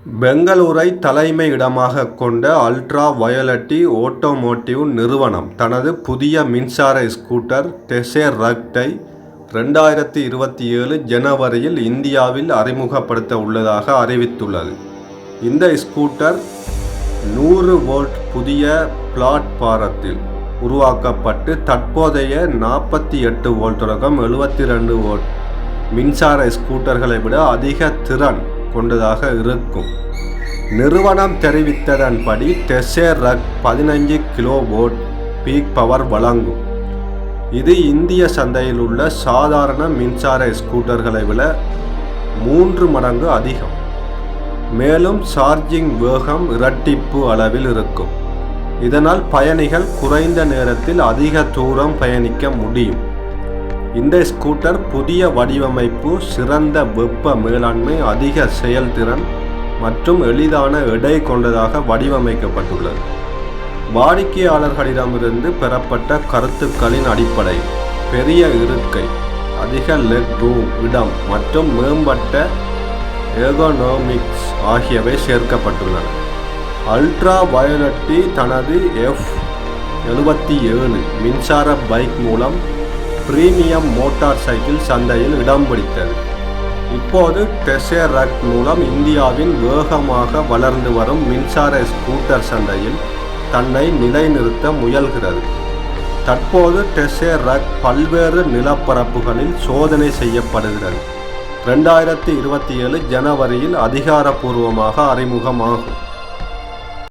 பெங்களூரை தலைமையிடமாகக் கொண்ட அல்ட்ரா வயலட்டி ஓட்டோமோட்டிவ் நிறுவனம் தனது புதிய மின்சார ஸ்கூட்டர் டெசெரக்டை 2027 ஜனவரியில் இந்தியாவில் அறிமுகப்படுத்த உள்ளதாக அறிவித்துள்ளது. இந்த ஸ்கூட்டர் 100 வோல்ட் புதிய பிளாட்பாரத்தில் உருவாக்கப்பட்டு தற்போதைய 48 வோல்ட் தொடக்கம் 72 வோல்ட் மின்சார ஸ்கூட்டர்களை விட அதிக திறன் கொண்டதாக இருக்கும். நிறுவனம் தெரிவித்ததன்படி டெசெரக்ட் 15 கிலோவோல்ட் பீக் பவர் வழங்கும். இது இந்திய சந்தையில் உள்ள சாதாரண மின்சார ஸ்கூட்டர்களை விட 3 மடங்கு அதிகம். மேலும் சார்ஜிங் வேகம் இரட்டிப்பு அளவில் இருக்கும். இதனால் பயணிகள் குறைந்த நேரத்தில் அதிக தூரம் பயணிக்க முடியும். இந்த ஸ்கூட்டர் புதிய வடிவமைப்பு, சிறந்த வெப்ப மேலாண்மை, அதிக செயல்திறன் மற்றும் எளிதான எடை கொண்டதாக வடிவமைக்கப்பட்டுள்ளது. வாடிக்கையாளர்களிடமிருந்து பெறப்பட்ட கருத்துக்களின் அடிப்படையில் பெரிய இருக்கை, அதிக லெக் ரூம் இடம் மற்றும் மேம்பட்ட எர்கோனோமிக்ஸ் ஆகியவை சேர்க்கப்பட்டுள்ளன. அல்ட்ரா வயலட்டி தனது F77 மின்சார பைக் மூலம் பிரீமியம் மோட்டார் சைக்கிள் சந்தையில் இடம் பிடித்தது. இப்போது டெசெரக்ட் மூலம் இந்தியாவின் வேகமாக வளர்ந்து வரும் மின்சார ஸ்கூட்டர் சந்தையில் தன்னை நிலைநிறுத்த முயல்கிறது. தற்போது டெசெரக்ட் பல்வேறு நிலப்பரப்புகளில் சோதனை செய்யப்படுகிறது. 2027 ஜனவரியில் அதிகாரப்பூர்வமாக அறிமுகமாகும்.